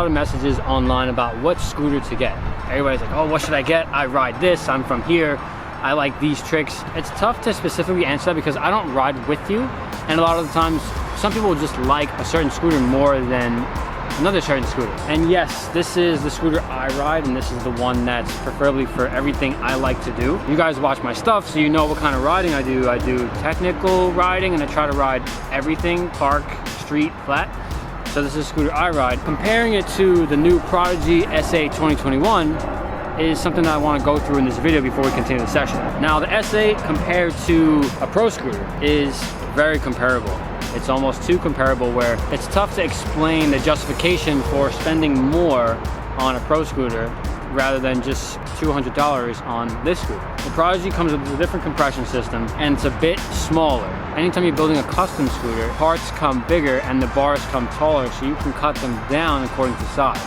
of messages online about what scooter to get. Everybody's like, oh, what should I get? I ride this, I'm from here, I like these tricks. It's tough to specifically answer that because I don't ride with you, and a lot of the times some people just like a certain scooter more than another certain scooter. And yes, this is the scooter I ride, and this is the one that's preferably for everything I like to do. You guys watch my stuff, so you know what kind of riding I do. I do technical riding, and I try to ride everything, park, street, flat. So this is the scooter I ride. Comparing it to the new Prodigy SA 2021 is something that I want to go through in this video before we continue the session. Now, the SA compared to a pro scooter is very comparable. It's almost too comparable, where it's tough to explain the justification for spending more on a pro scooter rather than just $200 on this scooter. The Prodigy comes with a different compression system, and it's a bit smaller. Anytime you're building a custom scooter, parts come bigger and the bars come taller, so you can cut them down according to size.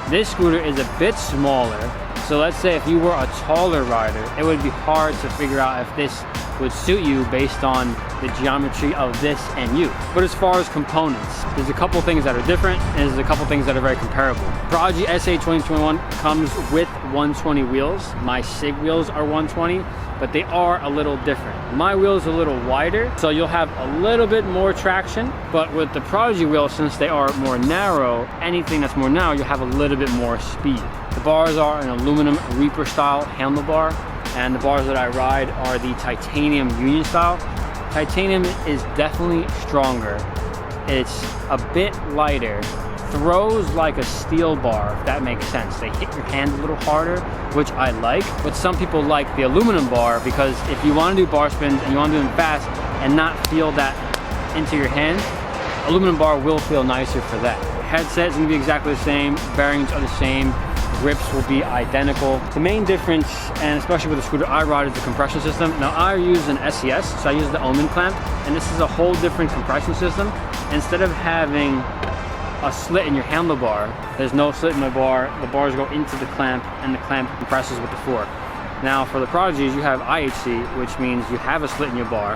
This scooter is a bit smaller, so let's say if you were a taller rider, it would be hard to figure out if this would suit you based on the geometry of this and you. But as far as components, there's a couple things that are different, and there's a couple things that are very comparable. Prodigy SA 2021 comes with 120 wheels. My SIG wheels are 120, but they are a little different. My wheel's a little wider, so you'll have a little bit more traction, but with the Prodigy wheels, since they are more narrow, anything that's more narrow, you'll have a little bit more speed. The bars are an aluminum Reaper style handlebar, and the bars that I ride are the titanium Union style. Titanium is definitely stronger. It's a bit lighter, throws like a steel bar, if that makes sense. They hit your hand a little harder, which I like, but some people like the aluminum bar because if you want to do bar spins and you want to do them fast and not feel that into your hand, aluminum bar will feel nicer for that. Headset is going to be exactly the same, bearings are the same, grips will be identical. The main difference, and especially with the scooter I ride, is the compression system. Now, I use an SES, so I use the Omen clamp, and this is a whole different compression system. Instead of having a slit in your handlebar, there's no slit in the bar. The bars go into the clamp, and the clamp compresses with the fork. Now, for the Prodigies, you have IHC, which means you have a slit in your bar,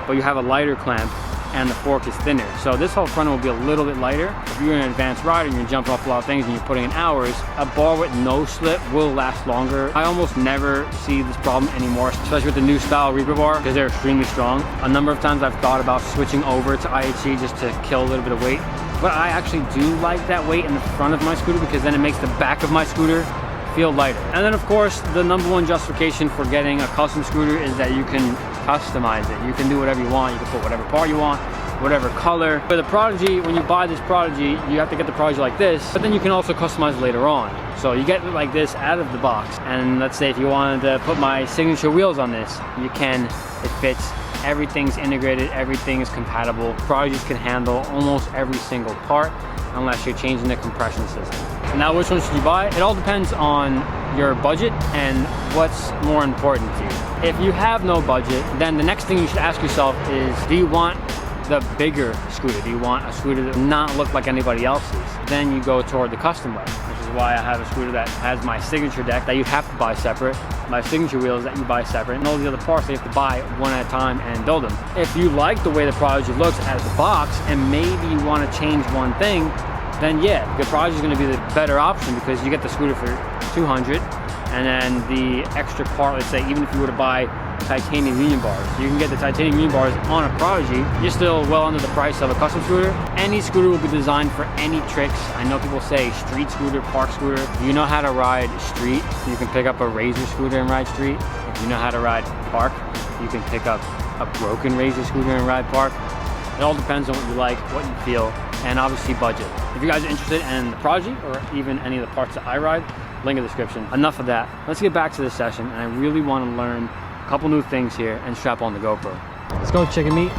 but you have a lighter clamp, and the fork is thinner. So this whole front will be a little bit lighter. If you're an advanced rider and you're jumping off a lot of things and you're putting in hours, a bar with no slit will last longer. I almost never see this problem anymore, especially with the new style Reaper bar, because they're extremely strong. A number of times I've thought about switching over to IHC just to kill a little bit of weight, but I actually do like that weight in the front of my scooter because then it makes the back of my scooter feel lighter. And then of course, the number one justification for getting a custom scooter is that you can customize it. You can do whatever you want. You can put whatever part you want, whatever color. But the Prodigy, when you buy this Prodigy, you have to get the Prodigy like this, but then you can also customize it later on. So you get it like this out of the box. And let's say if you wanted to put my signature wheels on this, you can. It fits. Everything's integrated. Everything is compatible. Prodigies can handle almost every single part unless you're changing the compression system. Now, which one should you buy? It all depends on your budget and what's more important to you. If you have no budget, then the next thing you should ask yourself is, do you want the bigger scooter? Do you want a scooter that does not look like anybody else's? Then you go toward the custom way, which is why I have a scooter that has my signature deck that you have to buy separate, my signature wheels that you buy separate, and all the other parts that you have to buy one at a time and build them. If you like the way the Prodigy looks out of the box and maybe you want to change one thing, then yeah, the Prodigy is going to be the better option because you get the scooter for $200, and then the extra part, let's say, even if you were to buy titanium Union bars, you can get the titanium Union bars on a Prodigy. You're still well under the price of a custom scooter. Any scooter will be designed for any tricks. I know people say street scooter, park scooter. If you know how to ride street, you can pick up a Razor scooter and ride street. If you know how to ride park, you can pick up a broken Razor scooter and ride park. It all depends on what you like, what you feel, and obviously budget. If you guys are interested in the Prodigy or even any of the parts that I ride, link in the description. Enough of that. Let's get back to this session, and I really want to learn a couple new things here and strap on the GoPro. Let's go chicken meat.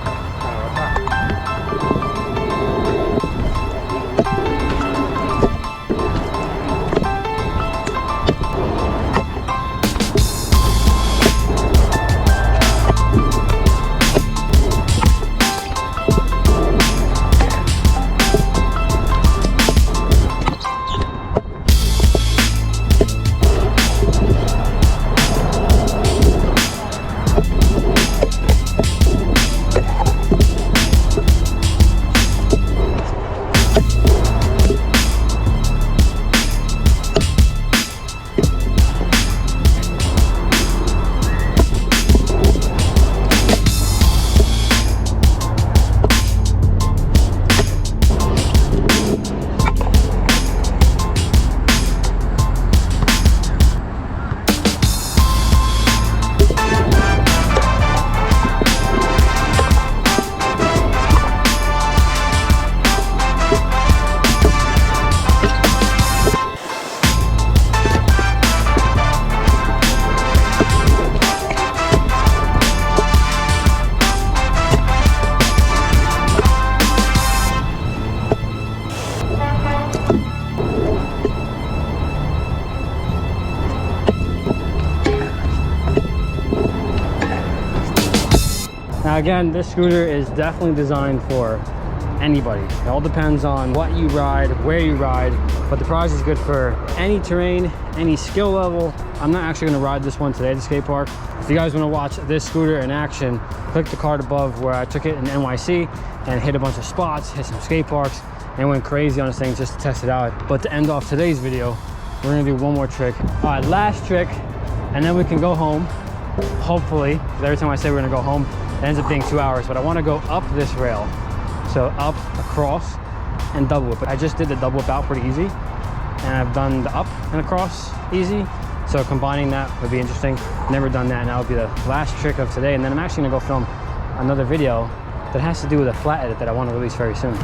Now again, this scooter is definitely designed for anybody. It all depends on what you ride, where you ride, but the Prodigy is good for any terrain, any skill level. I'm not actually going to ride this one today at the skate park. If you guys want to watch this scooter in action, click the card above where I took it in NYC and hit a bunch of spots, hit some skate parks, and went crazy on this thing just to test it out. But to end off today's video, we're going to do one more trick. All right, last trick, and then we can go home, hopefully. Every time I say we're going to go home, it ends up being 2 hours, but I want to go up this rail. So up, across, and double whip. I just did the double whip out pretty easy, and I've done the up and across easy. So combining that would be interesting. Never done that, and that would be the last trick of today. And then I'm actually gonna go film another video that has to do with a flat edit that I want to release very soon.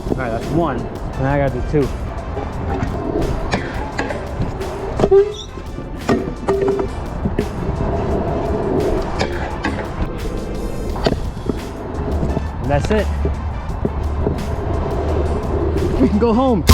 All right, that's one. And now I gotta do two. And that's it. We can go home.